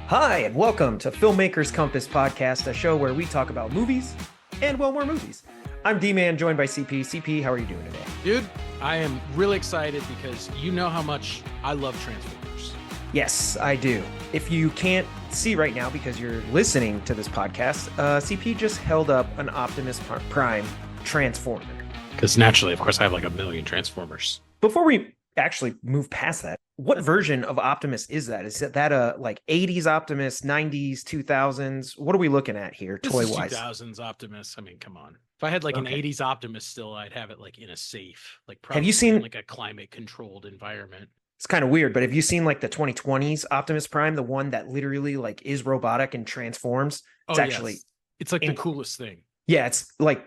Hi, and welcome to Filmmakers Compass Podcast, a show where we talk about movies and, well, more movies. I'm D-Man, joined by CP. CP, how are you doing today? Dude, I am really excited because you know how much I love Transformers. Yes, I do. If you can't see right now because you're listening to this podcast, CP just held up an Optimus Prime Transformer. Because naturally, of course, I have like a million Transformers. Before we actually move past that, what version of Optimus is that? Is that a like 80s Optimus, 90s, 2000s? What are we looking at here, toy-wise? 2000s Optimus. I mean, come on. If I had like an 80s Optimus still, I'd have it like in a safe, like probably have you seen in like a climate-controlled environment. It's kind of weird, but have you seen like the 2020s Optimus Prime, the one that literally like is robotic and transforms? It's actually yes. It's like the coolest thing. Yeah, it's like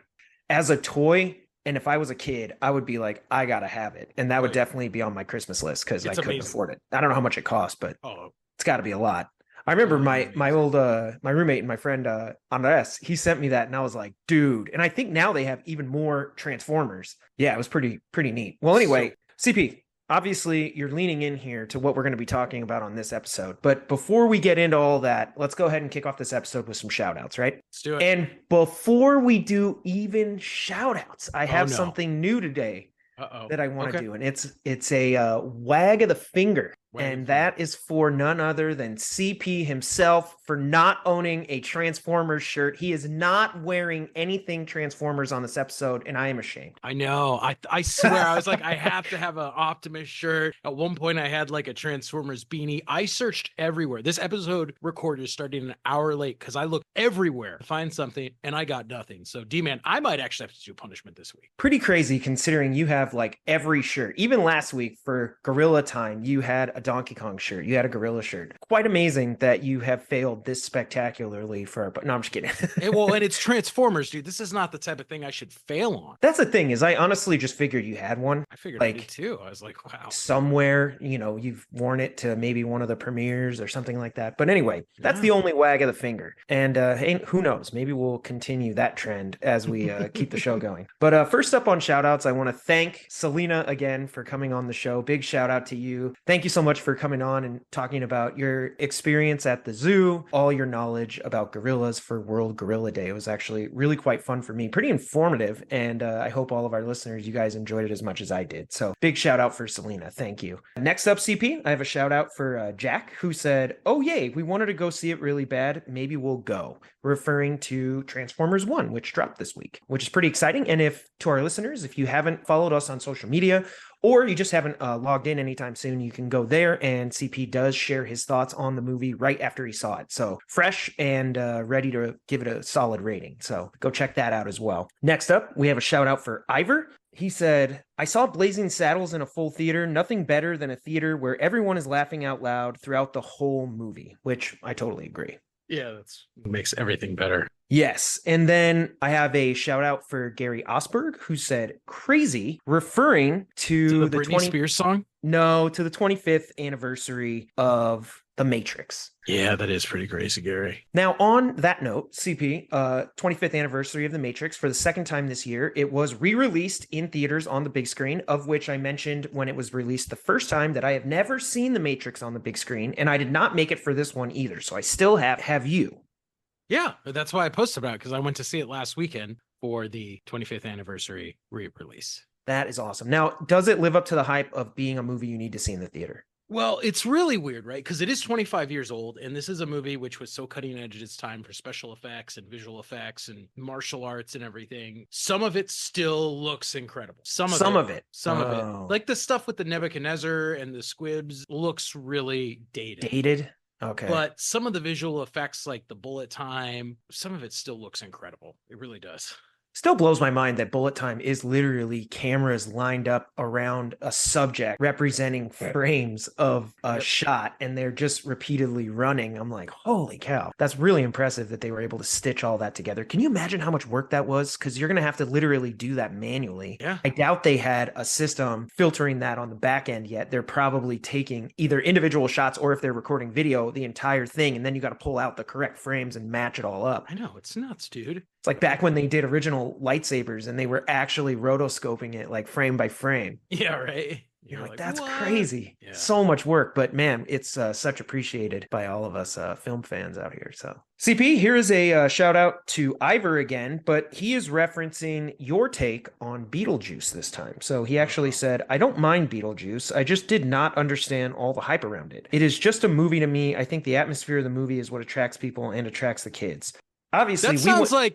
as a toy. And if I was a kid, I would be like, I gotta have it. And that would definitely be on my Christmas list because I couldn't afford it. I don't know how much it costs, but it's got to be a lot. I remember my old my roommate and my friend Andres, he sent me that and I was like, dude. And I think now they have even more Transformers. Yeah, it was pretty neat. Well, anyway, CP, obviously you're leaning in here to what we're going to be talking about on this episode. But before we get into all that, let's go ahead and kick off this episode with some shout outs, right? Let's do it. And before we do even shout outs, I have something new today that I want to do. And it's a wag of the finger. And that is for none other than CP himself for not owning a Transformers shirt. He is not wearing anything Transformers on this episode, and I am ashamed. I know. I swear, I was like, I have to have an Optimus shirt. At one point, I had like a Transformers beanie. I searched everywhere. This episode recorded starting an hour late because I looked everywhere to find something, and I got nothing. So, D-Man, I might actually have to do punishment this week. Pretty crazy considering you have like every shirt. Even last week for Gorilla Time, you had a Donkey Kong shirt. You had a Gorilla shirt. Quite amazing that you have failed this spectacularly but no, I'm just kidding. And it's Transformers, dude. This is not the type of thing I should fail on. That's the thing is I honestly just figured you had one. I figured I did too. I was like, wow. Somewhere, you've worn it to maybe one of the premieres or something like that. But anyway, that's the only wag of the finger. And hey, who knows? Maybe we'll continue that trend as we keep the show going. But first up on shout outs, I want to thank Selena again for coming on the show. Big shout out to you. Thank you so much for coming on and talking about your experience at the zoo, all your knowledge about gorillas for World Gorilla Day. It was actually really quite fun for me, pretty informative, and I hope all of our listeners, you guys enjoyed it as much as I did. So big shout out for Selena. Thank you. Next up, CP, I have a shout out for Jack, who said, oh yay, we wanted to go see it really bad. Maybe we'll go, referring to Transformers 1, which dropped this week, which is pretty exciting. And to our listeners, if you haven't followed us on social media, or you just haven't logged in anytime soon, you can go there, and CP does share his thoughts on the movie right after he saw it. So fresh and ready to give it a solid rating. So go check that out as well. Next up, we have a shout out for Ivor. He said, I saw Blazing Saddles in a full theater. Nothing better than a theater where everyone is laughing out loud throughout the whole movie, which I totally agree. Yeah, that makes everything better. Yes. And then I have a shout out for Gary Osberg, who said crazy, referring to the Britney Spears song? No, to the 25th anniversary of The Matrix. Yeah, that is pretty crazy, Gary. Now, on that note, CP, 25th anniversary of The Matrix for the second time this year. It was re-released in theaters on the big screen, of which I mentioned when it was released the first time that I have never seen The Matrix on the big screen, and I did not make it for this one either. So I still have you. Yeah, that's why I posted about it, because I went to see it last weekend for the 25th anniversary re-release. That is awesome. Now, does it live up to the hype of being a movie you need to see in the theater? Well, it's really weird, right? Because it is 25 years old, and this is a movie which was so cutting edge at its time for special effects and visual effects and martial arts and everything. Some of it still looks incredible. Some of it. Like the stuff with the Nebuchadnezzar and the squibs looks really dated. Okay. But some of the visual effects, like the bullet time, some of it still looks incredible. It really does. Still blows my mind that bullet time is literally cameras lined up around a subject representing frames of a shot, and they're just repeatedly running. I'm like, holy cow. That's really impressive that they were able to stitch all that together. Can you imagine how much work that was? Because you're going to have to literally do that manually. Yeah. I doubt they had a system filtering that on the back end yet. They're probably taking either individual shots, or if they're recording video, the entire thing, and then you got to pull out the correct frames and match it all up. I know, it's nuts, dude. It's like back when they did original lightsabers and they were actually rotoscoping it like frame by frame. Yeah, right. You're like, like, that's what? crazy. Yeah. So much work, but man, it's such appreciated by all of us film fans out here. So, CP, here is a shout out to Ivor again, but he is referencing your take on Beetlejuice this time. So he actually said, I don't mind Beetlejuice. I just did not understand all the hype around it. It is just a movie to me. I think the atmosphere of the movie is what attracts people and attracts the kids. Obviously,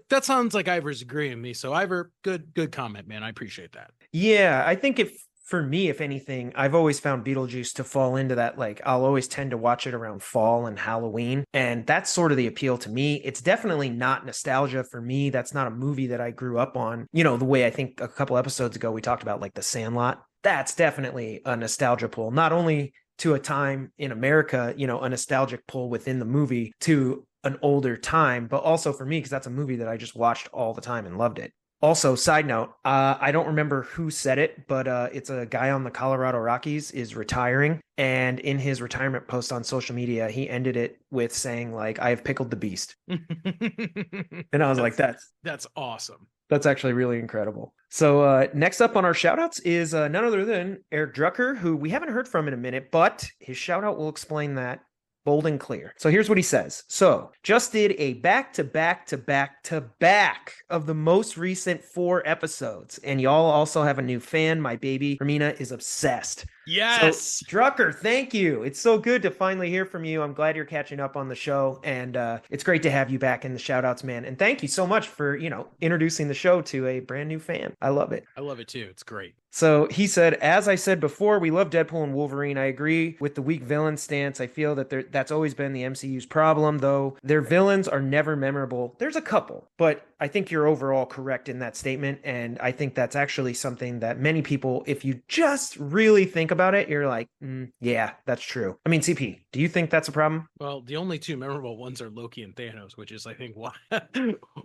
that sounds like Ivor's agreeing with me. So Ivor, good comment, man. I appreciate that. Yeah, I think for me, if anything, I've always found Beetlejuice to fall into that, like, I'll always tend to watch it around fall and Halloween. And that's sort of the appeal to me. It's definitely not nostalgia for me. That's not a movie that I grew up on. You know, the way I think a couple episodes ago we talked about, like, The Sandlot. That's definitely a nostalgia pull, not only to a time in America, you know, a nostalgic pull within the movie to an older time, but also for me, because that's a movie that I just watched all the time and loved it. Also, side note, I don't remember who said it, but it's a guy on the Colorado Rockies is retiring. And in his retirement post on social media, he ended it with saying, like, I have pickled the beast. And I was like, that's awesome. That's actually really incredible. So next up on our shoutouts is none other than Eric Drucker, who we haven't heard from in a minute, but his shoutout will explain that bold and clear. So here's what he says. So just did a back of the most recent 4 episodes. And y'all also have a new fan. My baby, Ramina, is obsessed. Yes. So, Drucker, thank you. It's so good to finally hear from you. I'm glad you're catching up on the show. And it's great to have you back in the shoutouts, man. And thank you so much for, you know, introducing the show to a brand new fan. I love it. I love it too. It's great. So he said, as I said before, we love Deadpool and Wolverine. I agree with the weak villain stance. I feel that that's always been the MCU's problem, though. Their villains are never memorable. There's a couple, but I think you're overall correct in that statement. And I think that's actually something that many people, if you just really think about it, you're like, yeah, that's true. I mean, CP, do you think that's a problem? Well, the only 2 memorable ones are Loki and Thanos, which is, I think,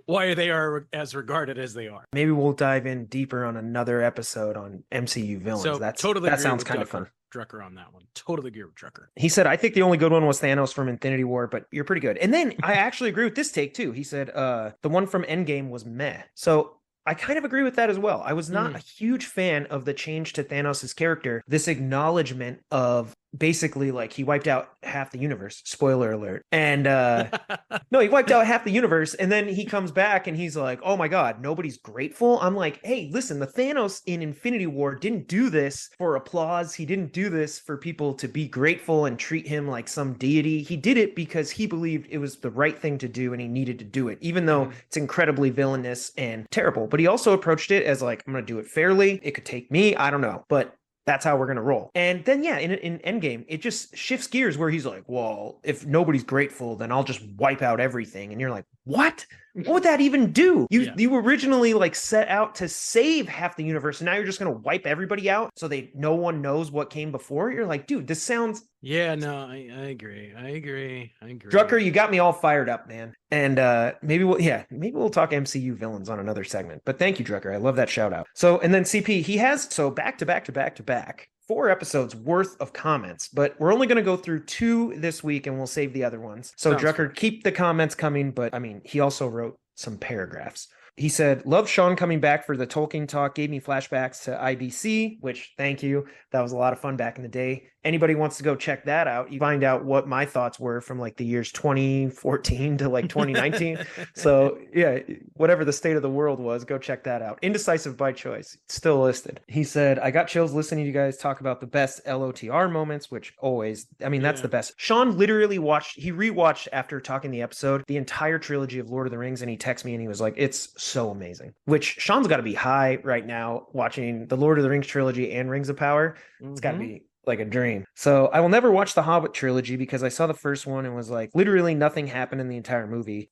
why they are as regarded as they are. Maybe we'll dive in deeper on another episode on MCU villains. So that sounds kind of fun. Drucker on that one. Totally agree with Drucker. He said, I think the only good one was Thanos from Infinity War, but you're pretty good. And then I actually agree with this take too. He said, the one from Endgame was meh. So I kind of agree with that as well. I was not a huge fan of the change to Thanos' character, this acknowledgement of basically like he wiped out half the universe. Spoiler alert. And no, he wiped out half the universe. And then he comes back and he's like, oh my God, nobody's grateful. I'm like, hey, listen, the Thanos in Infinity War didn't do this for applause. He didn't do this for people to be grateful and treat him like some deity. He did it because he believed it was the right thing to do and he needed to do it, even though it's incredibly villainous and terrible. But he also approached it as like, I'm going to do it fairly. It could take me. I don't know. But that's how we're going to roll. And then, yeah, in Endgame, it just shifts gears where he's like, well, if nobody's grateful, then I'll just wipe out everything. And you're like, what? What would that even do? You originally like set out to save half the universe, and now you're just going to wipe everybody out so no one knows what came before. You're like, dude, this sounds... Yeah, no, I agree. I agree. Drucker, you got me all fired up, man. And maybe we'll talk MCU villains on another segment. But thank you, Drucker. I love that shout out. So, and then CP, he has back to back 4 episodes worth of comments, but we're only going to go through 2 this week and we'll save the other ones. So Drucker, keep the comments coming, but I mean, he also wrote some paragraphs. He said, love Sean coming back for the Tolkien talk, gave me flashbacks to IBC, which thank you. That was a lot of fun back in the day. Anybody wants to go check that out, you find out what my thoughts were from like the years 2014 to like 2019. So yeah, whatever the state of the world was, go check that out. Indecisive by choice, it's still listed. He said, I got chills listening to you guys talk about the best LOTR moments, which always, I mean, that's the best. Sean literally rewatched after talking the episode, the entire trilogy of Lord of the Rings, and he texted me and he was like, it's so amazing. Which Sean's got to be high right now watching the Lord of the Rings trilogy and Rings of Power. It's got to be like a dream. So I will never watch the Hobbit trilogy because I saw the first one and was like, literally nothing happened in the entire movie.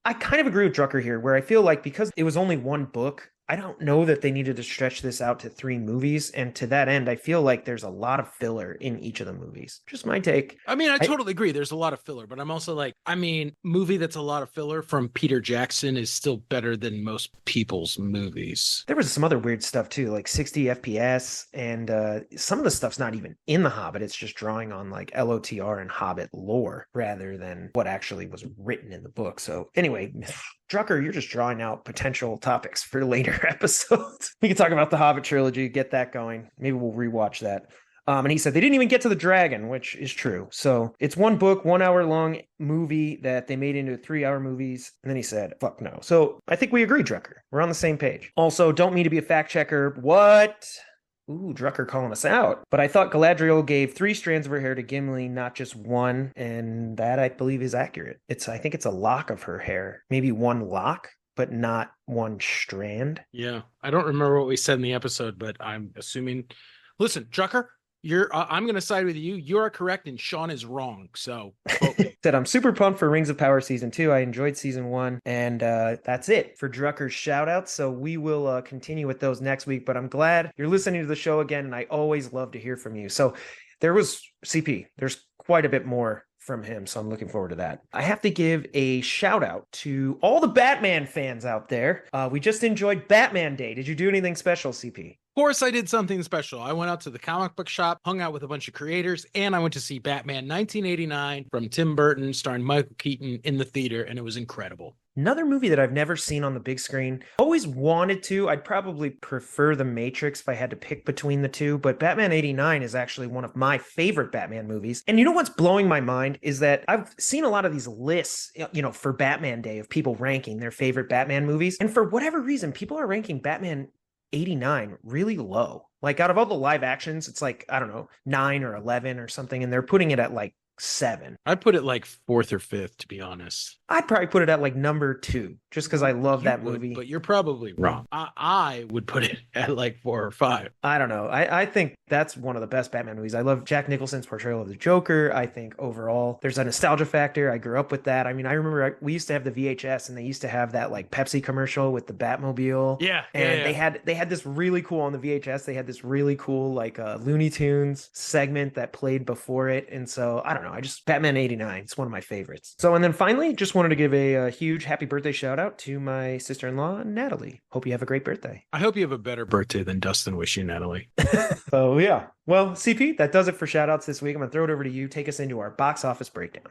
I kind of agree with Drucker here, where I feel like because it was only one book, I don't know that they needed to stretch this out to 3 movies. And to that end, I feel like there's a lot of filler in each of the movies. Just my take. I mean, I totally agree. There's a lot of filler, but I'm also like, I mean, movie that's a lot of filler from Peter Jackson is still better than most people's movies. There was some other weird stuff too, like 60 FPS. And some of the stuff's not even in The Hobbit. It's just drawing on like LOTR and Hobbit lore rather than what actually was written in the book. So anyway, Drucker, you're just drawing out potential topics for later. another episode. We can talk about the Hobbit trilogy, get that going. Maybe we'll rewatch that. And he said they didn't even get to the dragon, which is true. So it's one book, 1 hour long movie that they made into 3 hour movies. And then he said, fuck no. So I think we agree, Drucker. We're on the same page. Also, don't mean to be a fact checker. What? Ooh, Drucker calling us out. But I thought Galadriel gave 3 strands of her hair to Gimli, not just one. And that, I believe, is accurate. I think it's a lock of her hair. Maybe one lock, but not one strand. Yeah. I don't remember what we said in the episode, but I'm assuming. Listen, Drucker, I'm going to side with you. You are correct, and Sean is wrong. So, said I'm super pumped for Rings of Power season 2. I enjoyed season 1, and that's it for Drucker's shout outs. So we will continue with those next week. But I'm glad you're listening to the show again, and I always love to hear from you. So there was CP. There's quite a bit more from him, so I'm looking forward to that. I have to give a shout out to all the Batman fans out there. We just enjoyed Batman Day. Did you do anything special, CP? Of course, I did something special. I went out to the comic book shop, hung out with a bunch of creators, and I went to see Batman 1989 from Tim Burton, starring Michael Keaton in the theater, and it was incredible. Another movie that I've never seen on the big screen. Always wanted to. I'd probably prefer The Matrix if I had to pick between the two, but Batman 89 is actually one of my favorite Batman movies. And you know what's blowing my mind is that I've seen a lot of these lists, for Batman Day of people ranking their favorite Batman movies. And for whatever reason, people are ranking Batman 89 really low. Like out of all the live actions, it's like, I don't know, 9 or 11 or something. And they're putting it at like 7. I'd put it like 4th or 5th, to be honest. I'd probably put it at like number 2, just because I love that movie. But you're probably wrong. I would put it at like 4 or 5. I don't know. I think that's one of the best Batman movies. I love Jack Nicholson's portrayal of the Joker. I think overall there's a nostalgia factor. I grew up with that. I mean, I remember we used to have the VHS, and they used to have that like Pepsi commercial with the Batmobile. Yeah. And they had this really cool on the VHS. They had this really cool like Looney Tunes segment that played before it. And so I don't know. Batman 89. It's one of my favorites. So, and then finally, just wanted to give a huge happy birthday shout out to my sister-in-law, Natalie. Hope you have a great birthday. I hope you have a better birthday than Dustin wish you, Natalie. So yeah. Well, CP, that does it for shout outs this week. I'm going to throw it over to you. Take us into our box office breakdown.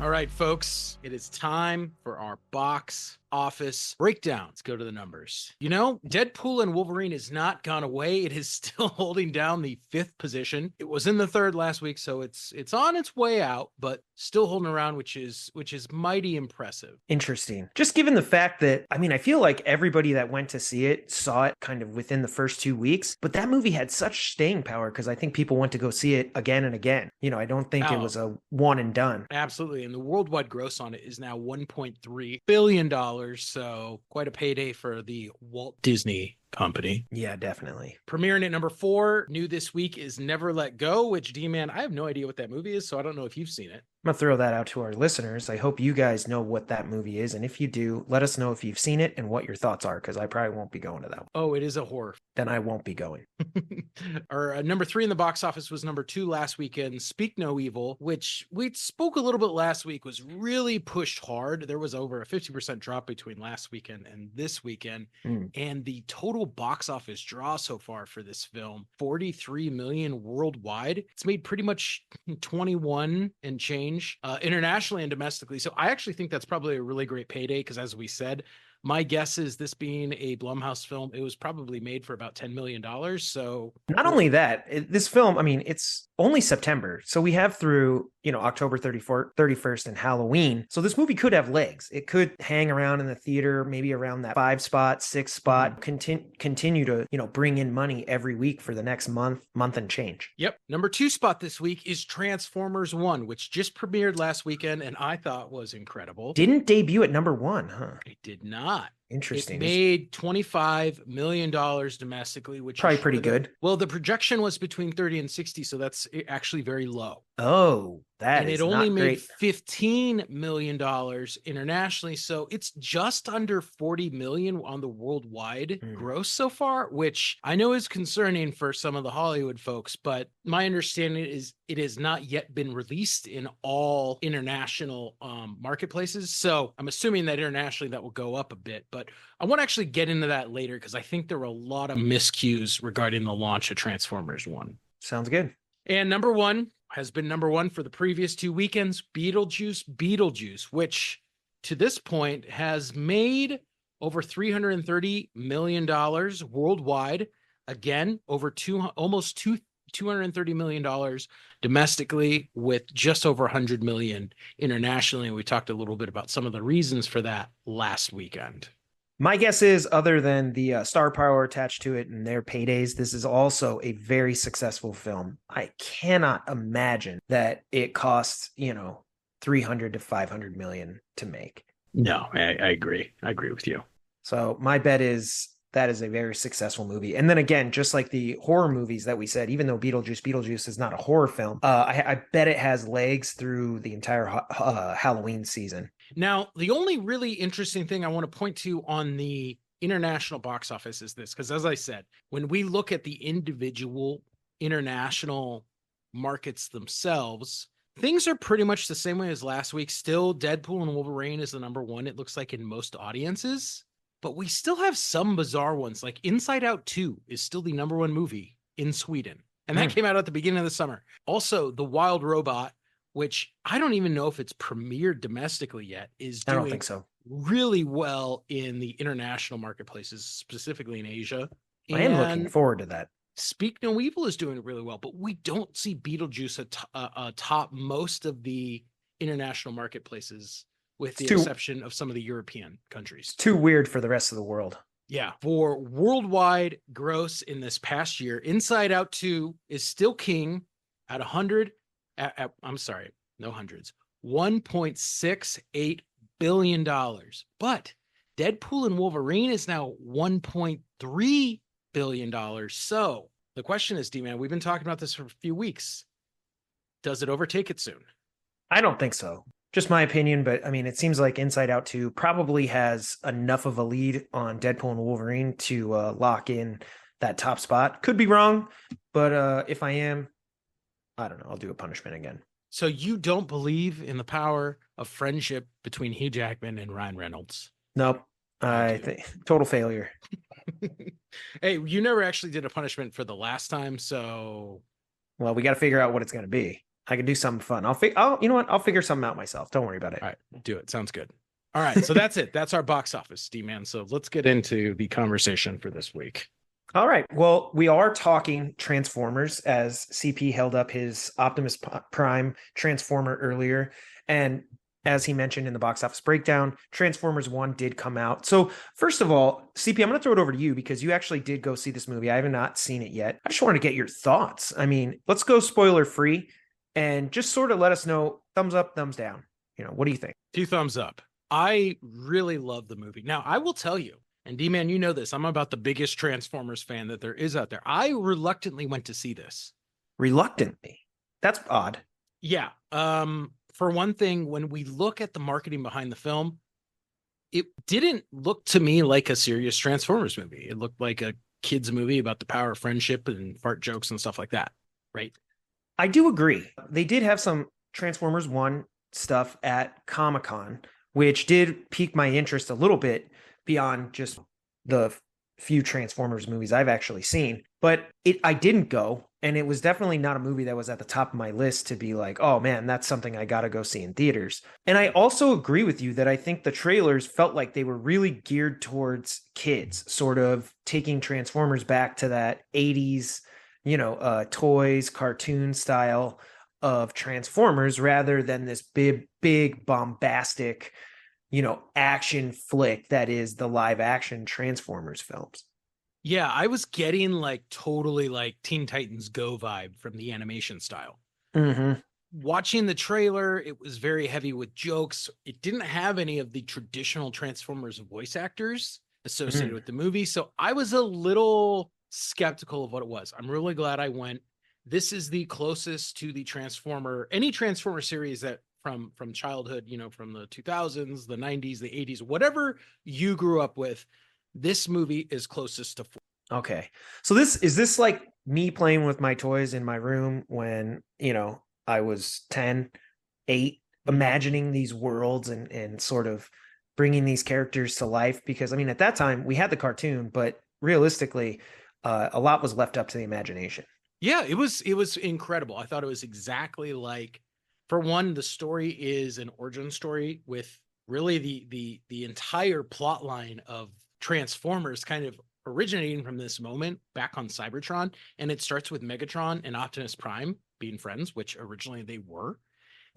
All right, folks, it is time for our box office breakdown. Let's go to the numbers. Deadpool and Wolverine has not gone away. It is still holding down the 5th position. It was in the 3rd last week, so it's on its way out, but still holding around, which is mighty impressive. Interesting. Just given the fact that, I feel like everybody that went to see it saw it kind of within the first 2 weeks, but that movie had such staying power because I think people went to go see it again and again. I don't think it was a one and done. Absolutely. And the worldwide gross on it is now $1.3 billion. So quite a payday for the Walt Disney Company. Yeah, definitely. Premiering at number 4, new this week, is Never Let Go, which, D-Man, I have no idea what that movie is, so I don't know if you've seen it. I'm going to throw that out to our listeners. I hope you guys know what that movie is. And if you do, let us know if you've seen it and what your thoughts are, because I probably won't be going to that one. Oh, it is a horror. Then I won't be going. Our number 3 in the box office was number 2 last weekend, Speak No Evil, which we spoke a little bit last week, was really pushed hard. There was over a 50% drop between last weekend and this weekend. And the total box office draw so far for this film, 43 million worldwide. It's made pretty much 21 and change internationally and domestically. So I actually think that's probably a really great payday because, as we said, my guess is, this being a Blumhouse film, it was probably made for about $10 million. So not only that, this film, it's only September. So we have through, October 31st and Halloween. So this movie could have legs. It could hang around in the theater, maybe around that 5 spot, 6 spot, continue to, bring in money every week for the next month and change. Yep. Number 2 spot this week is Transformers 1, which just premiered last weekend and I thought was incredible. Didn't debut at number 1, huh? It did not. Interesting. It made $25 million domestically, which probably pretty good. Well, the projection was between 30 and 60, so that's actually very low. Oh, that and is it only not made great. $15 million internationally, so it's just under 40 million on the worldwide gross so far, which I know is concerning for some of the Hollywood folks, but my understanding is it has not yet been released in all international marketplaces. So I'm assuming that internationally that will go up a bit, but I want to actually get into that later because I think there were a lot of miscues regarding the launch of Transformers 1. Sounds good. And number one has been number one for the previous 2 weekends, Beetlejuice, which to this point has made over $330 million worldwide. Again, almost $230 million domestically, with just over 100 million internationally. And we talked a little bit about some of the reasons for that last weekend. My guess is, other than the star power attached to it and their paydays, this is also a very successful film. I cannot imagine that it costs, 300 to 500 million to make. No, I agree. I agree with you. So my bet is that is a very successful movie. And then again, just like the horror movies that we said, even though Beetlejuice is not a horror film, I bet it has legs through the entire Halloween season. Now, the only really interesting thing I want to point to on the international box office is this, because as I said, when we look at the individual international markets themselves, things are pretty much the same way as last week. Still, Deadpool and Wolverine is the number one, it looks like, in most audiences. But we still have some bizarre ones, like Inside Out 2 is still the number one movie in Sweden. And that came out at the beginning of the summer. Also, The Wild Robot, which I don't even know if it's premiered domestically yet, is doing I don't think so. really well in the international marketplaces, specifically in Asia. I am looking forward to that. Speak No Evil is doing really well, but we don't see Beetlejuice atop most of the international marketplaces, with the exception of some of the European countries. Too weird for the rest of the world. Yeah. For worldwide gross in this past year, Inside Out 2 is still king at I'm sorry, no hundreds, $1.68 billion. But Deadpool and Wolverine is now $1.3 billion. So the question is, D-Man, we've been talking about this for a few weeks. Does it overtake it soon? I don't think so. Just my opinion, but I mean, it seems like Inside Out 2 probably has enough of a lead on Deadpool and Wolverine to lock in that top spot. Could be wrong, but if I am, I don't know. I'll do a punishment again. So you don't believe in the power of friendship between Hugh Jackman and Ryan Reynolds? Nope. I think total failure. Hey, you never actually did a punishment for the last time, so. Well, we got to figure out what it's going to be. I can do something fun. You know what? I'll figure something out myself. Don't worry about it. All right, do it. Sounds good. All right, so that's it. That's our box office, D-Man. So let's get into the conversation for this week. All right. Well, we are talking Transformers, as CP held up his Optimus Prime Transformer earlier. And as he mentioned in the box office breakdown, Transformers 1 did come out. So first of all, CP, I'm going to throw it over to you because you actually did go see this movie. I have not seen it yet. I just want to get your thoughts. I mean, let's go spoiler free and just sort of let us know, thumbs up, thumbs down. What do you think? 2 thumbs up. I really love the movie. Now, I will tell you, and D-Man, you know this, I'm about the biggest Transformers fan that there is out there. I reluctantly went to see this. Reluctantly? That's odd. Yeah. For one thing, when we look at the marketing behind the film, it didn't look to me like a serious Transformers movie. It looked like a kid's movie about the power of friendship and fart jokes and stuff like that, right? I do agree. They did have some Transformers 1 stuff at Comic-Con, which did pique my interest a little bit beyond just the few Transformers movies I've actually seen. But I didn't go, and it was definitely not a movie that was at the top of my list to be like, oh man, that's something I got to go see in theaters. And I also agree with you that I think the trailers felt like they were really geared towards kids, sort of taking Transformers back to that 80s, toys, cartoon style of Transformers, rather than this big bombastic, action flick that is the live action Transformers films. Yeah, I was getting like totally like Teen Titans Go vibe from the animation style. Mm-hmm. Watching the trailer, it was very heavy with jokes. It didn't have any of the traditional Transformers voice actors associated with the movie. So I was a little skeptical of what it was. I'm really glad I went. This is the closest to the any Transformer series that from childhood, from the 2000s, the 90s, the 80s, whatever you grew up with. This movie is closest to. Okay. So is this like me playing with my toys in my room when, I was 10, 8, imagining these worlds and sort of bringing these characters to life? Because, I mean, at that time we had the cartoon, but realistically, a lot was left up to the imagination. Yeah, it was incredible. I thought it was exactly like, for one, the story is an origin story with really the entire plot line of Transformers kind of originating from this moment back on Cybertron, and it starts with Megatron and Optimus Prime being friends, which originally they were.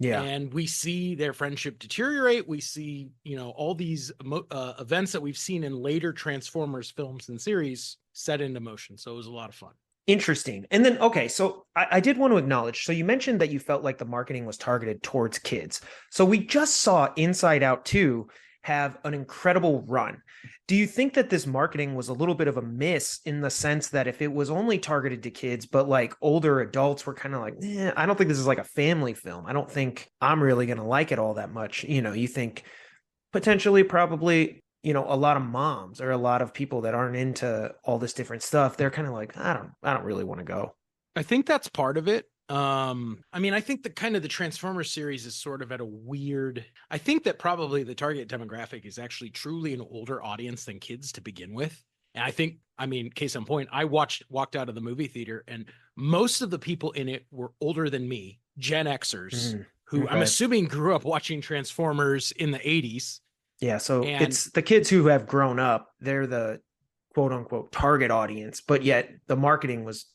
Yeah. And we see their friendship deteriorate. We see, all these events that we've seen in later Transformers films and series set into motion. So it was a lot of fun. Interesting. And then, okay, so I did want to acknowledge. So you mentioned that you felt like the marketing was targeted towards kids. So we just saw Inside Out 2 have an incredible run. Do you think that this marketing was a little bit of a miss in the sense that if it was only targeted to kids, but like older adults were kind of like, I don't think this is like a family film. I don't think I'm really going to like it all that much. You think potentially, probably, a lot of moms or a lot of people that aren't into all this different stuff, they're kind of like, I don't really want to go. I think that's part of it. I mean, I think the kind of the Transformers series is sort of at a weird. I think that probably the target demographic is actually truly an older audience than kids to begin with. And I mean, case in point, I walked out of the movie theater, and most of the people in it were older than me, Gen Xers, who I'm Okay. assuming grew up watching Transformers in the 80s. Yeah, so And it's the kids who have grown up, they're the quote unquote target audience, but yet the marketing was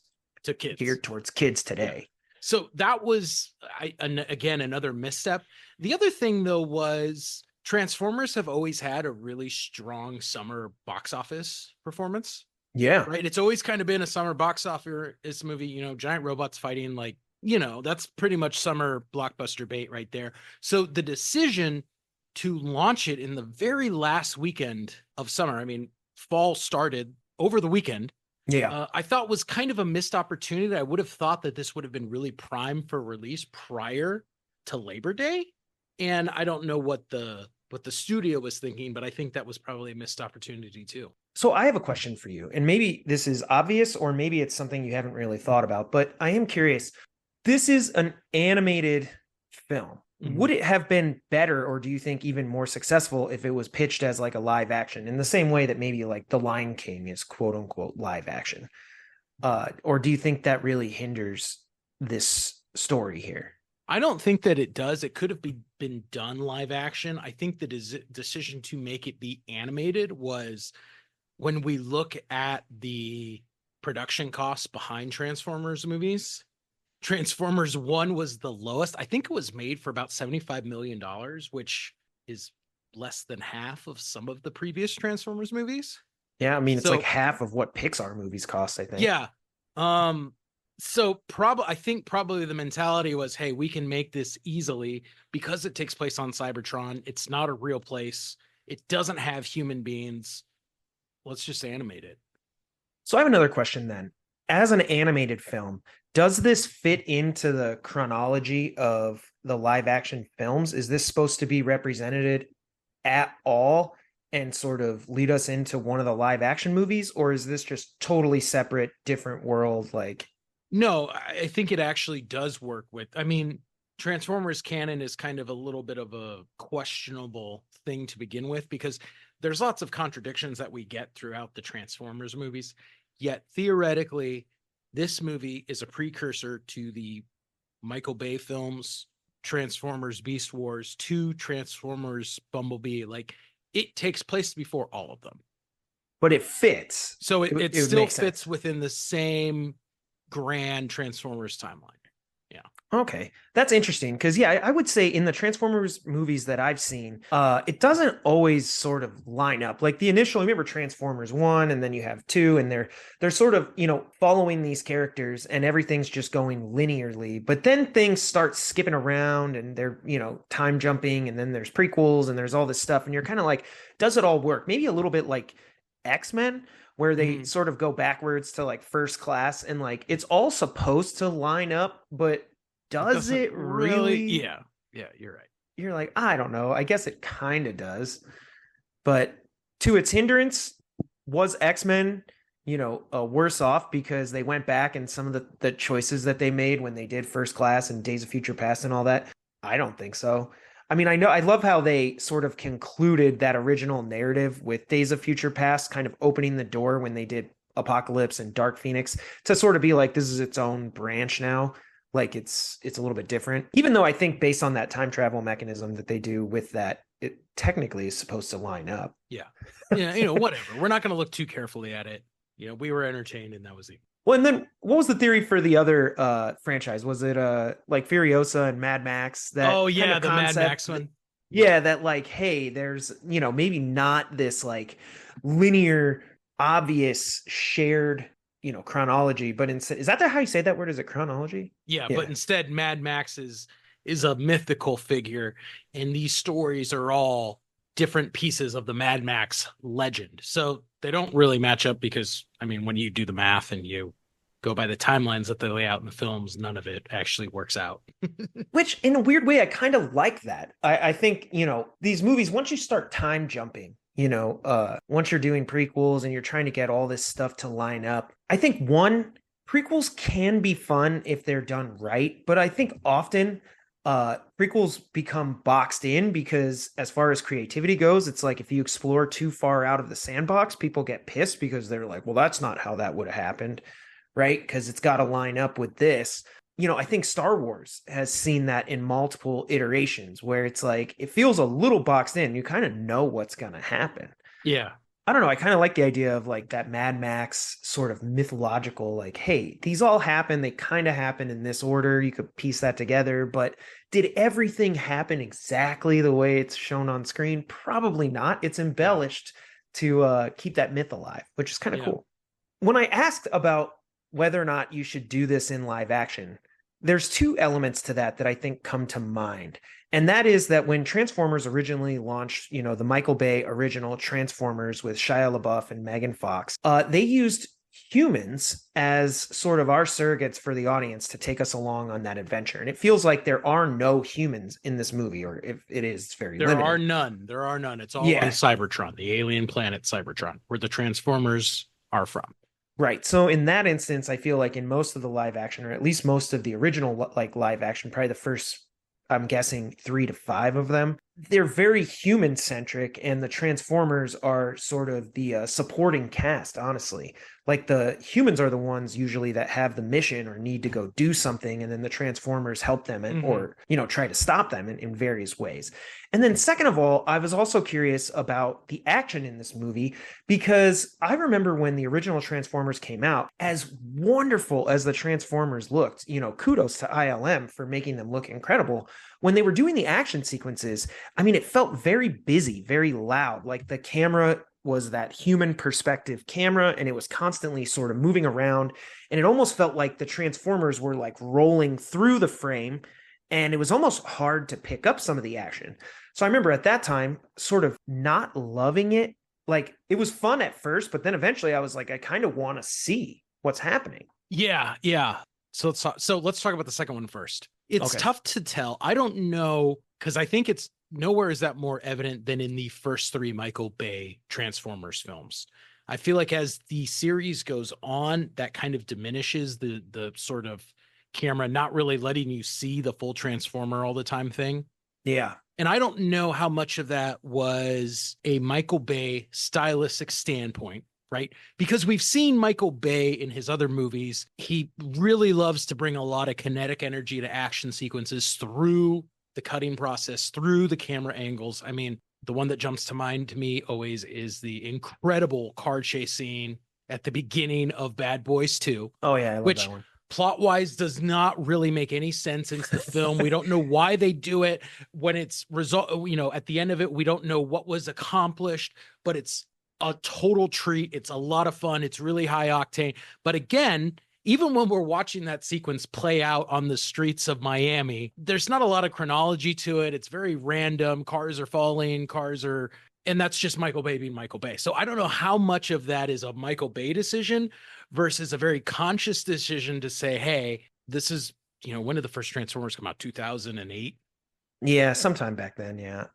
to kids geared towards kids Yeah. today. So that was, again, another misstep. The other thing, though, was Transformers have always had a really strong summer box office performance, Yeah. right? It's always kind of been a summer box office movie, giant robots fighting, like, that's pretty much summer blockbuster bait right there. So the decision to launch it in the very last weekend of summer, I mean, fall started over the weekend. Yeah. I thought was kind of a missed opportunity. I would have thought that this would have been really prime for release prior to Labor Day. And I don't know what the studio was thinking, but I think that was probably a missed opportunity too. So I have a question for you, and maybe this is obvious or maybe it's something you haven't really thought about, but I am curious. This is an animated film. Would it have been better, or do you think even more successful, if it was pitched as like a live action in the same way that maybe like The Lion King is quote unquote live action? Or do you think that really hinders this story here? I don't think that it does. It could have been done live action. I think the decision to make it be animated was, when we look at the production costs behind Transformers movies, Transformers 1 was the lowest. I think it was made for about $75 million, which is less than half of some of the previous Transformers movies. Yeah, I mean, it's like So, half of what Pixar movies cost, I think. yeah. So I think probably the mentality was, hey, we can make this easily because it takes place on Cybertron. It's not a real place. It doesn't have human beings. Let's just animate it. So I have another question then. As an animated film, does this fit into the chronology of the live action films? Is this supposed to be represented at all and sort of lead us into one of the live action movies? Or is this just totally separate, different world? Like, No, I think it actually does work with, I mean, Transformers canon is kind of a little bit of a questionable thing to begin with, because there's lots of contradictions that we get throughout the Transformers movies. Yet theoretically, this movie is a precursor to the Michael Bay films, Transformers Beast Wars, to Transformers Bumblebee. Like, it takes place before all of them. but it fits. So It it would still make sense. fits within the same grand Transformers timeline. Yeah. Okay, that's interesting because yeah, I would say in the Transformers movies that I've seen, it doesn't always sort of line up. Like the initial, remember Transformers 1, and then you have 2, and they're sort of, following these characters, and everything's just going linearly. But then things start skipping around, and they're time jumping, and then there's prequels, and there's all this stuff, and you're kind of like, does it all work? Maybe a little bit like X-Men, where they sort of go backwards to like First Class, and like it's all supposed to line up, but does it really? Yeah, you're right. You're like, I don't know. I guess it kind of does. But to its hindrance, was X-Men, worse off because they went back and some of the choices that they made when they did First Class and Days of Future Past and all that? I don't think so. I mean, I love how they sort of concluded that original narrative with Days of Future Past kind of opening the door when they did Apocalypse and Dark Phoenix to sort of be like this is its own branch now. Like it's a little bit different. Even though I think based on that time travel mechanism that they do with that, it technically is supposed to line up. Yeah. Yeah, whatever. We're not going to look too carefully at it. We were entertained and that was it. Well, and then what was the theory for the other franchise? Was it like Furiosa and Mad Max? That Oh yeah, kind of the concept, Mad Max one. yeah, that like, hey, there's, maybe not this like linear, obvious, shared, chronology, but instead, is that how you say that word? Is it chronology? Yeah, but instead, Mad Max is a mythical figure, and these stories are all different pieces of the Mad Max legend. So they don't really match up because, I mean, when you do the math and you go by the timelines that they lay out in the films, none of it actually works out. Which, in a weird way, I kind of like that. I think, these movies, once you start time jumping, once you're doing prequels and you're trying to get all this stuff to line up, I think prequels can be fun if they're done right. But I think often prequels become boxed in because as far as creativity goes, it's like if you explore too far out of the sandbox, people get pissed because they're like, well, that's not how that would have happened, right? Because it's got to line up with this. I think Star Wars has seen that in multiple iterations where it's like it feels a little boxed in. You kind of know what's going to happen. Yeah. I don't know. I kind of like the idea of like that Mad Max sort of mythological, like, hey, these all happen. They kind of happen in this order. You could piece that together. But did everything happen exactly the way it's shown on screen? Probably not. It's embellished to keep that myth alive, which is kind of cool. When I asked about whether or not you should do this in live action, there's two elements to that I think come to mind. And that is that when Transformers originally launched, the Michael Bay original Transformers with Shia LaBeouf and Megan Fox, they used humans as sort of our surrogates for the audience to take us along on that adventure. And it feels like there are no humans in this movie, or if it is, it's very limited. There are none. It's all on Cybertron, the alien planet Cybertron, where the Transformers are from. Right. So in that instance, I feel like in most of the live action, or at least most of the original like live action, probably the first, I'm guessing 3 to 5 of them, they're very human centric, and the Transformers are sort of the supporting cast, honestly. Like the humans are the ones usually that have the mission or need to go do something, and then the Transformers help them or try to stop them in various ways. And then second of all, I was also curious about the action in this movie, because I remember when the original Transformers came out, as wonderful as the Transformers looked, kudos to ILM for making them look incredible. When they were doing the action sequences, I mean, it felt very busy, very loud. Like the camera was that human perspective camera, and it was constantly sort of moving around. And it almost felt like the Transformers were like rolling through the frame, and it was almost hard to pick up some of the action. So I remember at that time sort of not loving it. Like it was fun at first, but then eventually I was like, I kind of want to see what's happening. Yeah. So let's talk about the second one first. It's tough to tell. I don't know, because I think it's nowhere is that more evident than in the first 3 Michael Bay Transformers films. I feel like as the series goes on, that kind of diminishes the sort of camera not really letting you see the full Transformer all the time thing. Yeah. And I don't know how much of that was a Michael Bay stylistic standpoint, right? Because we've seen Michael Bay in his other movies. He really loves to bring a lot of kinetic energy to action sequences through the cutting process, through the camera angles. I mean, the one that jumps to mind to me always is the incredible car chase scene at the beginning of Bad Boys 2. Oh, yeah, I love that one. Plot-wise does not really make any sense into the film. We don't know why they do it. When it's at the end of it, we don't know what was accomplished, but it's a total treat. It's a lot of fun. It's really high octane. But again, even when we're watching that sequence play out on the streets of Miami, there's not a lot of chronology to it. It's very random. Cars are falling, and that's just Michael Bay being Michael Bay. So I don't know how much of that is a Michael Bay decision versus a very conscious decision to say, hey, this is, when did the first Transformers come out? 2008? Yeah, sometime back then, yeah.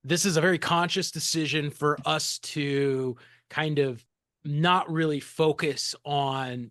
This is a very conscious decision for us to kind of not really focus on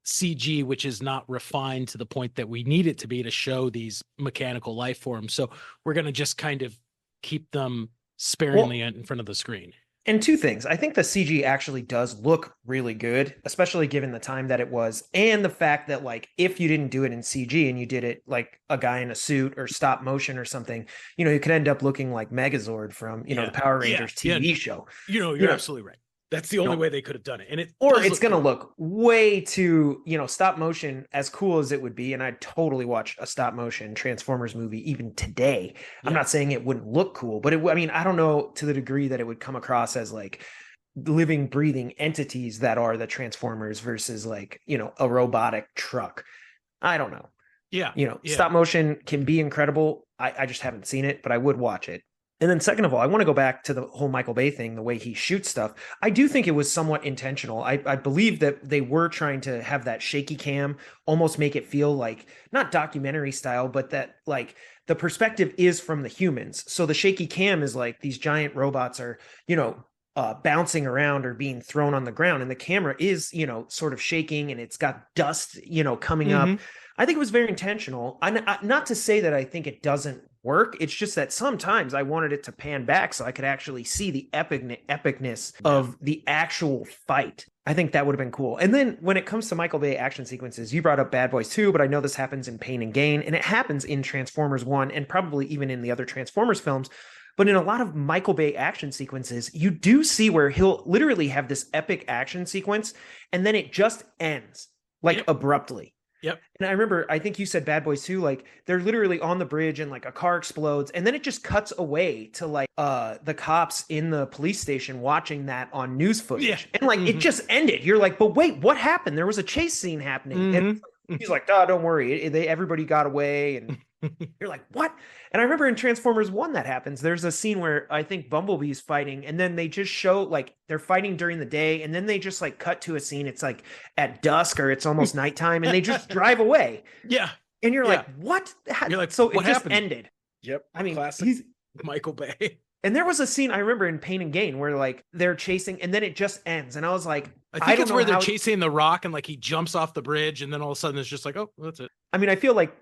CG, which is not refined to the point that we need it to be to show these mechanical life forms. So we're going to just kind of keep them sparingly in front of the screen. And two things. I think the CG actually does look really good, especially given the time that it was, and the fact that, like, if you didn't do it in CG and you did it like a guy in a suit or stop motion or something, you could end up looking like Megazord from, the Power Rangers TV show. You're absolutely right. That's the only way they could have done it. And it's going to look way too, stop motion, as cool as it would be. And I'd totally watch a stop motion Transformers movie even today. Yeah. I'm not saying it wouldn't look cool, but I don't know to the degree that it would come across as like living, breathing entities that are the Transformers versus like, a robotic truck. I don't know. Yeah. Stop motion can be incredible. I just haven't seen it, but I would watch it. And then second of all, I want to go back to the whole Michael Bay thing, the way he shoots stuff. I do think it was somewhat intentional. I believe that they were trying to have that shaky cam, almost make it feel like not documentary style, but that like the perspective is from the humans. So the shaky cam is like these giant robots are, bouncing around or being thrown on the ground. And the camera is, sort of shaking, and it's got dust, coming up. I think it was very intentional. Not to say that I think it doesn't work. It's just that sometimes I wanted it to pan back so I could actually see the epicness of the actual fight. I think that would have been cool. And then when it comes to Michael Bay action sequences, you brought up Bad Boys 2, but I know this happens in Pain and Gain, and it happens in Transformers 1 and probably even in the other Transformers films. But in a lot of Michael Bay action sequences, you do see where he'll literally have this epic action sequence, and then it just ends abruptly. Yep. And I remember, I think you said Bad Boys 2, like they're literally on the bridge and like a car explodes, and then it just cuts away to like the cops in the police station watching that on news footage. Yeah. And like it just ended. You're like, but wait, what happened? There was a chase scene happening. And he's like, oh, don't worry. Everybody got away. And you're like, what? And I remember in Transformers 1 that happens. There's a scene where I think Bumblebee's fighting, and then they just show like they're fighting during the day, and then they just like cut to a scene. It's like at dusk or it's almost nighttime, and they just drive away. Yeah. And you're like, what? You're like, so what it just happened? Ended. Yep. I mean, classic Michael Bay. And there was a scene I remember in Pain and Gain where like they're chasing, and then it just ends. And I was like, I think it's where they're chasing the Rock, and like he jumps off the bridge, and then all of a sudden it's just like, oh, that's it. I mean, I feel like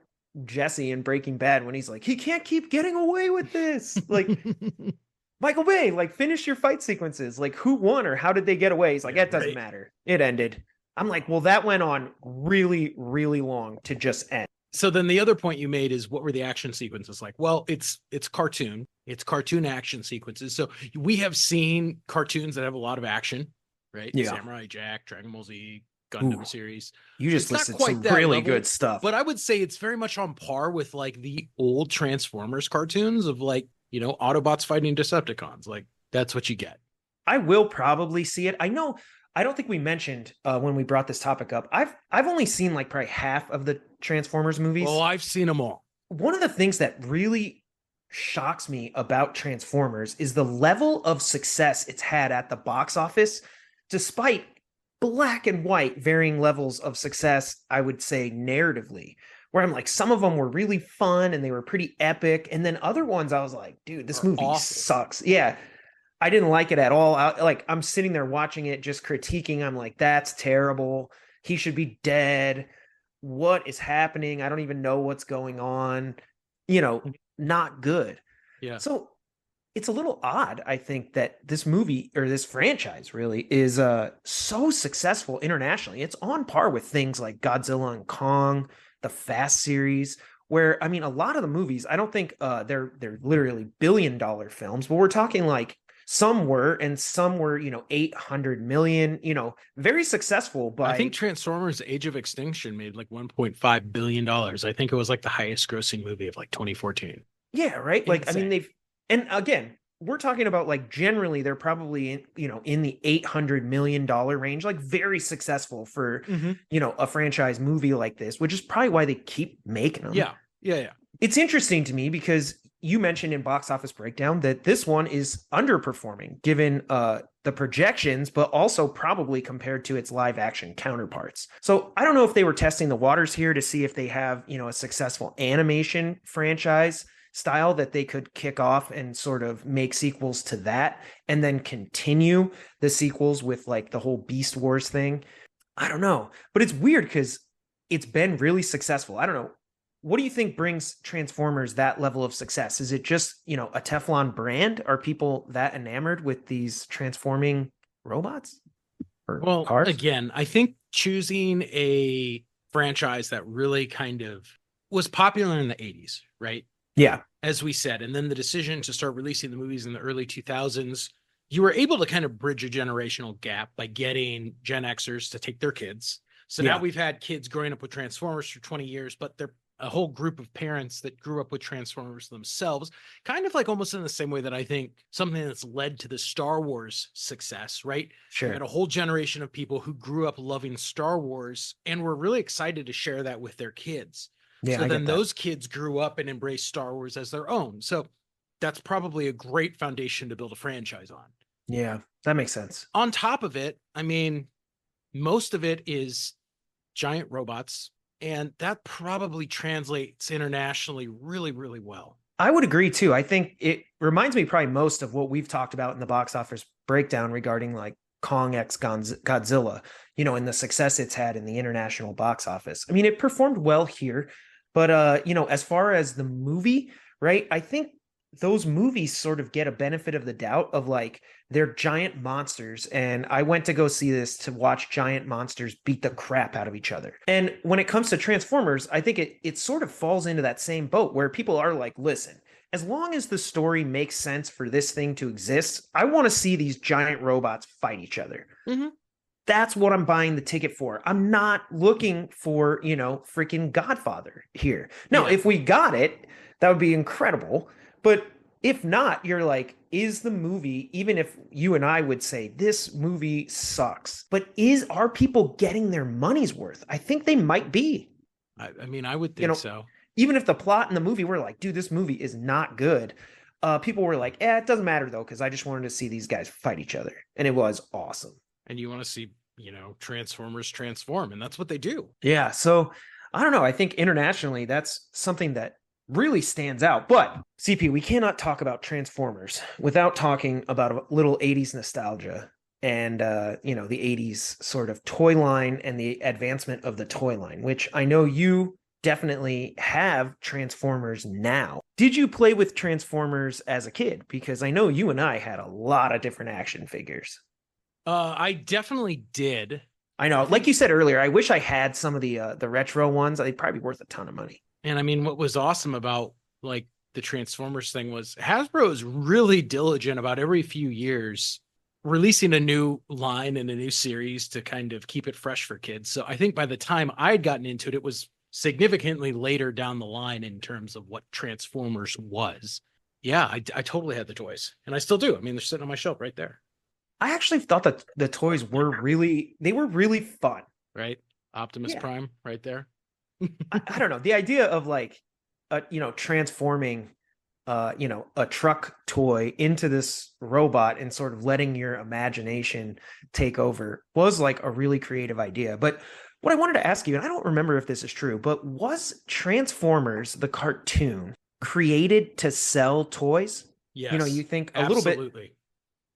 Jesse in Breaking Bad when he's like, he can't keep getting away with this. Like, Michael Bay, like, finish your fight sequences. Like, who won or how did they get away? He's like, it doesn't matter. It ended. I'm like, well, that went on really, really long to just end. So then the other point you made is, what were the action sequences like? Well, it's cartoon. It's cartoon action sequences. So we have seen cartoons that have a lot of action, right? Yeah. Samurai Jack, Dragon Ball Z, Gundam series. You just listed some really level, good stuff. But I would say it's very much on par with like the old Transformers cartoons of like, Autobots fighting Decepticons. Like, that's what you get. I will probably see it. I don't think we mentioned when we brought this topic up. I've only seen like probably half of the Transformers movies. Oh, I've seen them all. One of the things that really shocks me about Transformers is the level of success it's had at the box office, despite black and white varying levels of success, I would say narratively, where I'm like, some of them were really fun and they were pretty epic. And then other ones I was like, dude, this movie sucks. Yeah. I didn't like it at all. I'm sitting there watching it, just critiquing. I'm like, that's terrible. He should be dead. What is happening? I don't even know what's going on. Not good. Yeah. So it's a little odd, I think, that this movie or this franchise really is so successful internationally. It's on par with things like Godzilla and Kong, the Fast series, where, I mean, a lot of the movies, I don't think they're literally billion-dollar films, but we're talking like some were, and some were, 800 million, very successful. But I think Transformers Age of Extinction made like $1.5 billion. I think it was like the highest grossing movie of like 2014. Yeah, right? Like, insane. I mean, and again, we're talking about like generally they're probably in the $800 million range, like very successful for, a franchise movie like this, which is probably why they keep making them. Yeah. It's interesting to me because you mentioned in Box Office Breakdown that this one is underperforming given the projections, but also probably compared to its live action counterparts. So I don't know if they were testing the waters here to see if they have, a successful animation franchise style that they could kick off and sort of make sequels to that and then continue the sequels with like the whole Beast Wars thing. I don't know, but it's weird because it's been really successful. I don't know. what do you think brings Transformers that level of success? Is it just, a Teflon brand? Are people that enamored with these transforming robots or Well, cars? again, I think choosing a franchise that really kind of was popular in the 80s, right? Yeah, As we said, and then the decision to start releasing the movies in the early 2000s, you were able to kind of bridge a generational gap by getting Gen Xers to take their kids. So now yeah, we've had kids growing up with Transformers for 20 years, but they're a whole group of parents that grew up with Transformers themselves, kind of like almost in the same way that I think something that's led to the Star Wars success, right? You had sure. a whole generation of people who grew up loving Star Wars and were really excited to share that with their kids. Yeah, So I then get that. those kids grew up and embraced Star Wars as their own. So that's probably a great foundation to build a franchise on. Yeah, that makes sense. On top of it, I mean, most of it is giant robots, and that probably translates internationally really, really well. I would agree too. I think it reminds me probably most of what we've talked about in the box office breakdown regarding like Kong X Godzilla, and the success it's had in the international box office. I mean, it performed well here, but as far as the movie, right? I think those movies sort of get a benefit of the doubt of like they're giant monsters, and I went to go see this to watch giant monsters beat the crap out of each other. And when it comes to Transformers, I think it sort of falls into that same boat where people are like, listen, as long as the story makes sense for this thing to exist, I want to see these giant robots fight each other. Mm-hmm. That's what I'm buying the ticket for. I'm not looking for, freaking Godfather here. Now, Yeah. if we got it, that would be incredible. But if not, you're like, is the movie, even if you and I would say this movie sucks, but are people getting their money's worth? I think they might be. I mean, I would think so. Even if the plot in the movie were like, dude, this movie is not good. People were like, it doesn't matter though, because I just wanted to see these guys fight each other. And it was awesome. And you want to see, Transformers transform, and that's what they do. Yeah. So I don't know. I think internationally, that's something that really stands out. But CP, we cannot talk about Transformers without talking about a little 80s nostalgia and, the 80s sort of toy line and the advancement of the toy line, which I know you definitely have Transformers now. Did you play with Transformers as a kid? Because I know you and I had a lot of different action figures. I definitely did. I know, like you said earlier, I wish I had some of the retro ones. They'd probably be worth a ton of money. And I mean, what was awesome about like the Transformers thing was Hasbro is really diligent about every few years releasing a new line and a new series to kind of keep it fresh for kids. So I think by the time I'd gotten into it, it was significantly later down the line in terms of what Transformers was. Yeah, I totally had the toys, and I still do. I mean, they're sitting on my shelf right there. I actually thought that the toys were really fun. Right? Optimus Prime right there. I don't know. The idea of like, transforming, a truck toy into this robot and sort of letting your imagination take over was like a really creative idea. But what I wanted to ask you, and I don't remember if this is true, but was Transformers, the cartoon, created to sell toys? Yes. You think a absolutely. little bit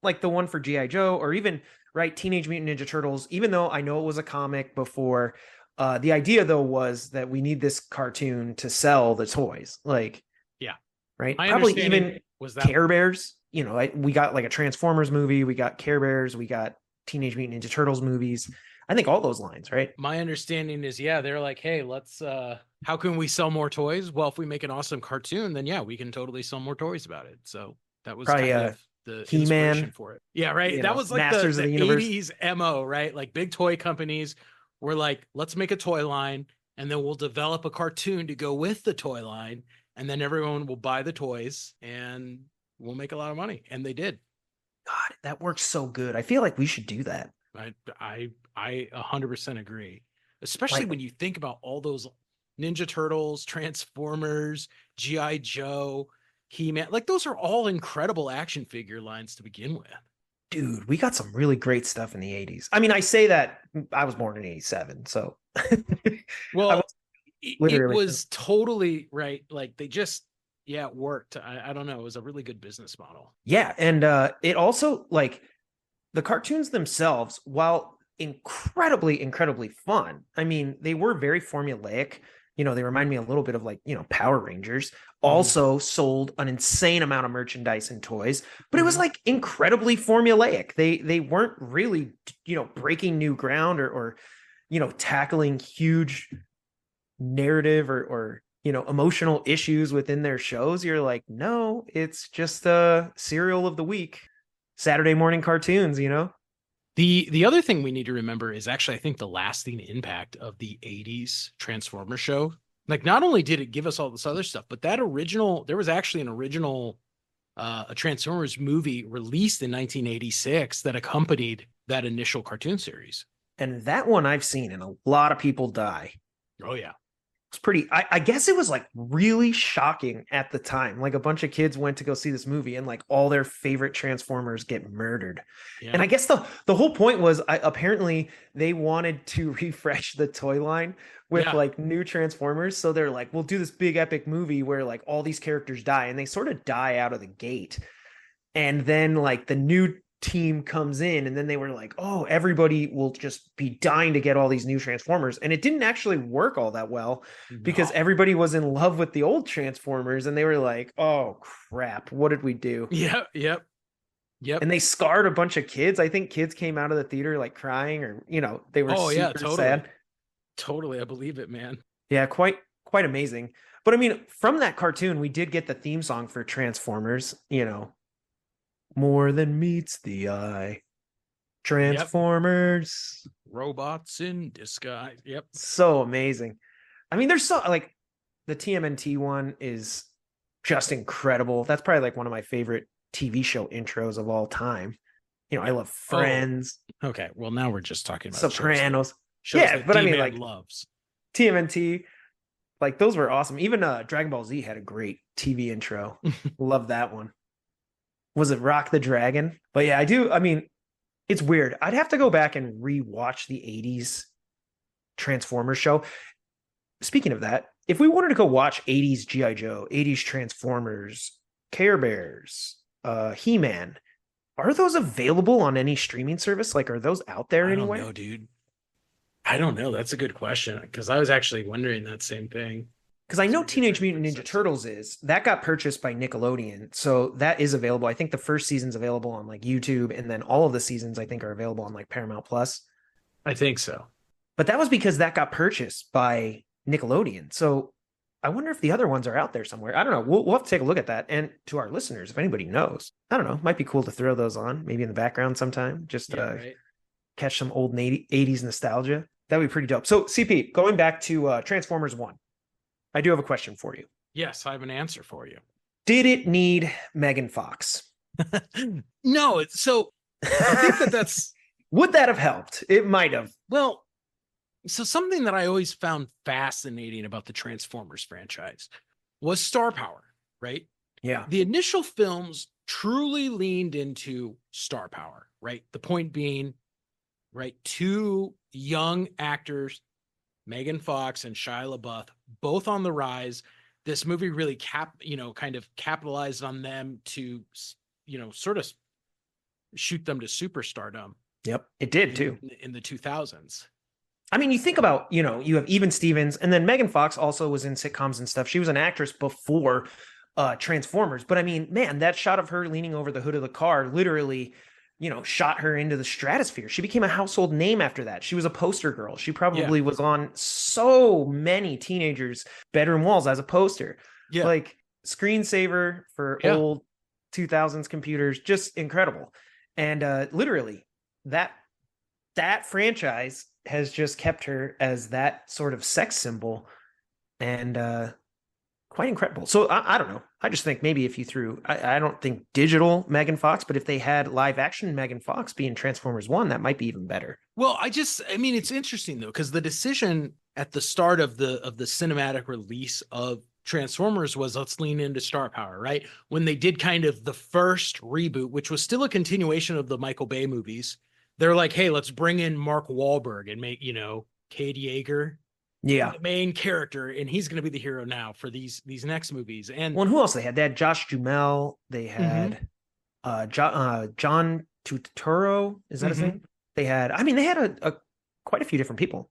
like the one for G.I. Joe or even, right, Teenage Mutant Ninja Turtles, even though I know it was a comic before, the idea though was that we need this cartoon to sell the toys. Like, yeah, right. My Probably even was that Care Bears. We got like a Transformers movie, we got Care Bears, we got Teenage Mutant Ninja Turtles movies. I think all those lines, right? My understanding is, they're like, hey, let's how can we sell more toys? Well, if we make an awesome cartoon, then we can totally sell more toys about it. So that was probably kind of the He-Man, inspiration for it. Yeah, right. That was like Masters the of the Universe. 80s MO, right? Like big toy companies were like, let's make a toy line and then we'll develop a cartoon to go with the toy line, and then everyone will buy the toys and we'll make a lot of money. And they did. God, that works so good. I feel like we should do that. I 100% agree. Especially when you think about all those Ninja Turtles, Transformers, G.I. Joe, He-Man, like those are all incredible action figure lines to begin with. Dude, we got some really great stuff in the 80s. I mean, I say that I was born in 87, so. Well, it was totally right. Like they just, it worked. I don't know. It was a really good business model. Yeah. And it also, like, the cartoons themselves, while incredibly fun, I mean, they were very formulaic. they remind me a little bit of like, Power Rangers, Hmm. also sold an insane amount of merchandise and toys, but it was Hmm. like incredibly formulaic. They weren't really, breaking new ground or tackling huge narrative or emotional issues within their shows. You're like, no, it's just a serial of the week, Saturday morning cartoons. The other thing we need to remember is actually, I think, the lasting impact of the 80s Transformer show. Like, not only did it give us all this other stuff, but there was actually an original a Transformers movie released in 1986 that accompanied that initial cartoon series. And that one I've seen, and a lot of people die. Oh yeah. It's pretty, I guess it was like really shocking at the time. Like a bunch of kids went to go see this movie and like all their favorite Transformers get murdered. And Yeah. I guess the whole point was apparently they wanted to refresh the toy line with Yeah. like new Transformers. So they're like, we'll do this big epic movie where like all these characters die, and they sort of die out of the gate. And then like the new team comes in, and then they were like, oh, everybody will just be dying to get all these new Transformers. And it didn't actually work all that well because No. everybody was in love with the old Transformers, and they were like, oh crap, what did we do? Yep. Yep. Yep. And they scarred a bunch of kids. I think kids came out of the theater like crying, or they were Oh yeah, super totally. sad. Totally. I believe it, man. Yeah, quite amazing. But I mean, from that cartoon we did get the theme song for Transformers, more than meets the eye. Yep. Transformers. Robots in disguise. Yep. So amazing. I mean, there's so like the TMNT one is just incredible. That's probably like one of my favorite TV show intros of all time. I love Oh, Friends, okay. Well, now we're just talking about Sopranos. shows Yeah, that but I mean D-Man like loves. TMNT, like those were awesome. Even Dragon Ball Z had a great TV intro. Love that one. Was it Rock the Dragon? But yeah, I do. I mean, it's weird. I'd have to go back and rewatch the 80s Transformers show. Speaking of that, if we wanted to go watch 80s G.I. Joe, 80s Transformers, Care Bears, He-Man, are those available on any streaming service? Like, are those out there I don't anywhere? know, dude. I don't know. That's a good question because I was actually wondering that same thing. Because I Is know there Teenage different Mutant Ninja places? Turtles that got purchased by Nickelodeon, so that is available. I think the first season's available on like YouTube, and then all of the seasons I think are available on like Paramount Plus. I think so. But that was because that got purchased by Nickelodeon. So I wonder if the other ones are out there somewhere. I don't know. We'll have to take a look at that. And to our listeners, if anybody knows, I don't know, might be cool to throw those on maybe in the background sometime. Just Yeah, right. catch some old 80s nostalgia. That would be pretty dope. So CP, going back to Transformers 1, I do have a question for you. Yes, I have an answer for you. Did it need Megan Fox? No, so I think that's Would that have helped? It might have. well, so something that I always found fascinating about the Transformers franchise was star power, right? Yeah. The initial films truly leaned into star power, right? The point being, right, two young actors, Megan Fox and Shia LaBeouf, both on the rise. This movie really kind of capitalized on them to, sort of shoot them to superstardom Yep. It did too. in the 2000s. I mean, you think about, you have Even Stevens, and then Megan Fox also was in sitcoms and stuff. She was an actress before Transformers. But I mean, man, that shot of her leaning over the hood of the car literally, shot her into the stratosphere. She became a household name after that. She was a poster girl. She Yeah. probably was on so many teenagers' bedroom walls as a poster. Yeah. Like screensaver for Yeah. old 2000s computers, just incredible. And literally that franchise has just kept her as that sort of sex symbol, and quite incredible. So I don't know. I just think maybe if you threw, I don't think digital Megan Fox, but if they had live action Megan Fox being Transformers 1, that might be even better. Well, I mean, it's interesting though, because the decision at the start of the cinematic release of Transformers was let's lean into star power, right? When they did kind of the first reboot, which was still a continuation of the Michael Bay movies, they're like, hey, let's bring in Mark Wahlberg and make, Cade Yeager Yeah. the main character, and he's going to be the hero now for these next movies. And Well, and who else they had? They had Josh Duhamel. They Mhm. had John Turturro. Is that his Mhm. name? They had, I mean, they had a quite a few different people.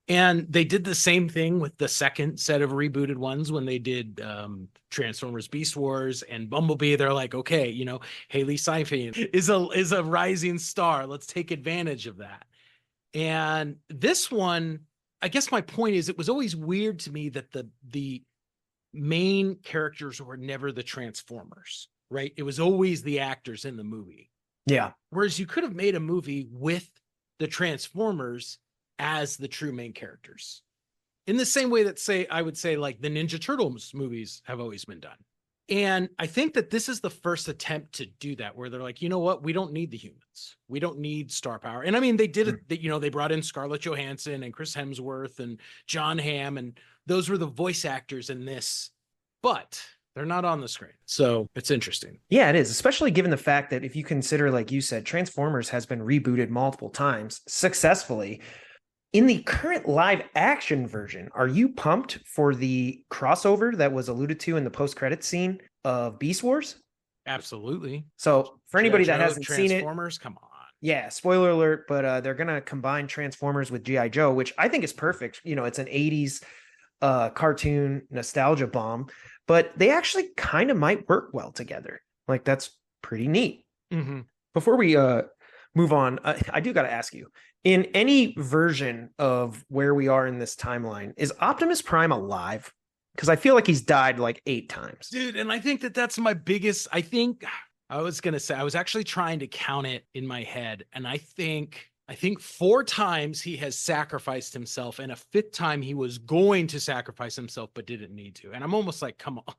And they did the same thing with the second set of rebooted ones when they did Transformers Beast Wars and Bumblebee. They're like, okay, you know, Haley Steinfeld is a rising star. Let's take advantage of that. And this one, I guess my point is, it was always weird to me that the main characters were never the Transformers, right? It was always the actors in the movie. Yeah. Whereas you could have made a movie with the Transformers as the true main characters, in the same way that, say, I would say like the Ninja Turtles movies have always been done. And I think that this is the first attempt to do that, where they're like, you know what, we don't need the humans, we don't need star power. And I mean, they did it, you know, they brought in Scarlett Johansson and Chris Hemsworth and John Hamm, and those were the voice actors in this, but they're not on the screen. So it's interesting. Yeah, it is, especially given the fact that if you consider, like you said, Transformers has been rebooted multiple times successfully. In the current live action version, are you pumped for the crossover that was alluded to in the post-credits scene of Beast Wars? Absolutely. So for anybody that hasn't seen it, Transformers, come on. Yeah, spoiler alert, but they're going to combine Transformers with G.I. Joe, which I think is perfect. You know, it's an 80s cartoon nostalgia bomb, but they actually kind of might work well together. Like, that's pretty neat. Mm-hmm. Before we move on, I do got to ask you, in any version of where we are in this timeline, is Optimus Prime alive? Because I feel like he's died like 8 times. Dude, and I think that that's my biggest, I was going to say, I was actually trying to count it in my head. And I think 4 times he has sacrificed himself, and a 5th time he was going to sacrifice himself, but didn't need to. And I'm almost like, come on,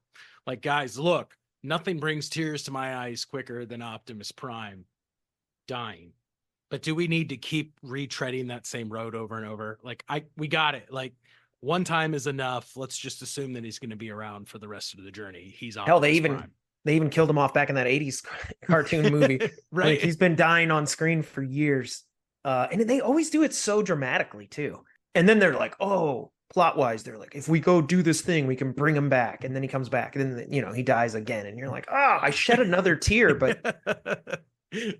like, guys, look, nothing brings tears to my eyes quicker than Optimus Prime dying. But do we need to keep retreading that same road over and over? Like, we got it. Like, one time is enough. Let's just assume that he's going to be around for the rest of the journey. He's Optimus Prime. They even killed him off back in that 80s cartoon movie. Right. Like, he's been dying on screen for years. And they always do it so dramatically too. And then they're like, oh, plot wise, they're like, if we go do this thing, we can bring him back. And then he comes back, and then, you know, he dies again. And you're like, oh, I shed another tear, but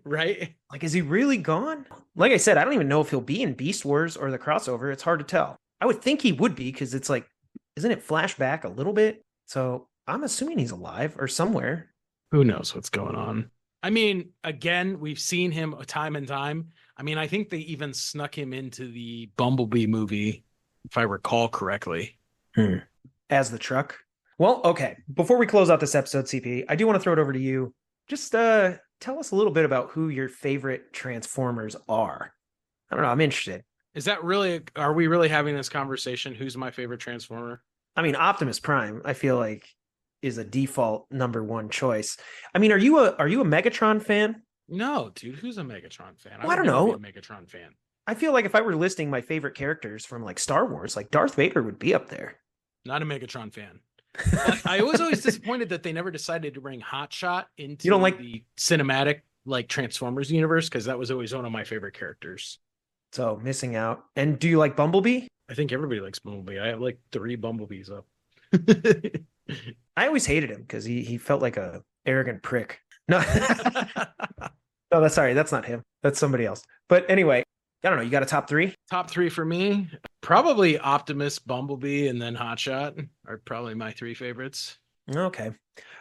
right. Like, is he really gone? Like I said, I don't even know if he'll be in Beast Wars or the crossover. It's hard to tell. I would think he would be, because it's like, isn't it flashback a little bit? So I'm assuming he's alive or somewhere. Who knows what's going on? I mean, again, we've seen him time and time. I mean, I think they even snuck him into the Bumblebee movie, if I recall correctly. As the truck. Well, okay. Before we close out this episode, CP, I do want to throw it over to you. Just tell us a little bit about who your favorite Transformers are. I don't know. I'm interested. Is that really, are we really having this conversation? Who's my favorite Transformer? I mean, Optimus Prime, I feel like, is a default number 1 choice. I mean, are you a Megatron fan? No, dude. Who's a Megatron fan? Well, I don't know. A Megatron fan. I feel like if I were listing my favorite characters from like Star Wars, like Darth Vader would be up there. Not a Megatron fan. I was always disappointed that they never decided to bring Hotshot into the cinematic like Transformers universe, because that was always one of my favorite characters. So missing out. And do you like Bumblebee? I think everybody likes Bumblebee. I have like 3 Bumblebees up. I always hated him because he felt like a arrogant prick. No, no, that's not him. That's somebody else. But anyway, I don't know. You got a top 3? Top 3 for me, probably Optimus, Bumblebee, and then Hotshot are probably my 3 favorites. Okay.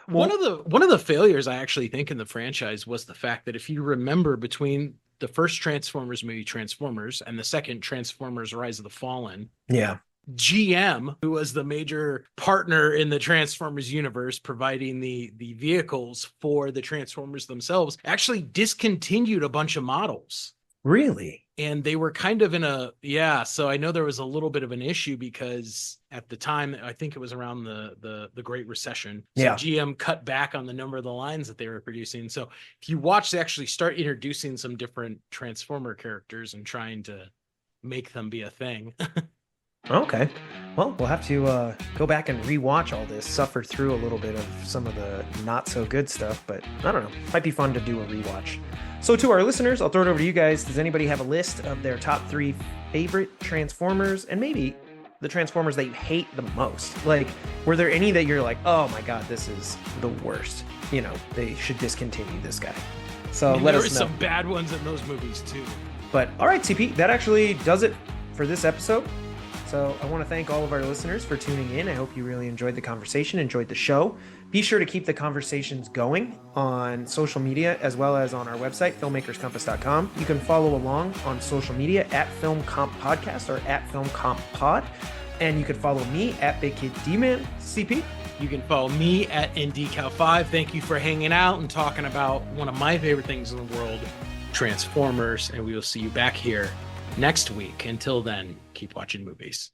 Well, one of the failures I actually think in the franchise was the fact that if you remember, between the first Transformers movie, Transformers, and the second Transformers Rise of the Fallen, yeah, GM, who was the major partner in the Transformers universe, providing the vehicles for the Transformers themselves, actually discontinued a bunch of models. Really? And they were kind of so I know there was a little bit of an issue, because at the time, I think it was around the Great Recession. So yeah. GM cut back on the number of the lines that they were producing. So if you watch, they actually start introducing some different Transformer characters and trying to make them be a thing. Okay. Well, we'll have to go back and rewatch all this, suffer through a little bit of some of the not so good stuff, but I don't know. Might be fun to do a rewatch. So to our listeners, I'll throw it over to you guys. Does anybody have a list of their top 3 favorite Transformers, and maybe the Transformers that you hate the most? Like, were there any that you're like, oh my God, this is the worst? You know, they should discontinue this guy. So let us know. There were some bad ones in those movies too. But all right, CP, that actually does it for this episode. So I want to thank all of our listeners for tuning in. I hope you really enjoyed the conversation, enjoyed the show. Be sure to keep the conversations going on social media as well as on our website, filmmakerscompass.com. You can follow along on social media at Film Comp Podcast or at Film Comp Pod. And you can follow me at Big Kid D-Man. CP? You can follow me at NDCal5. Thank you for hanging out and talking about one of my favorite things in the world, Transformers. And we will see you back here next week. Until then, keep watching movies.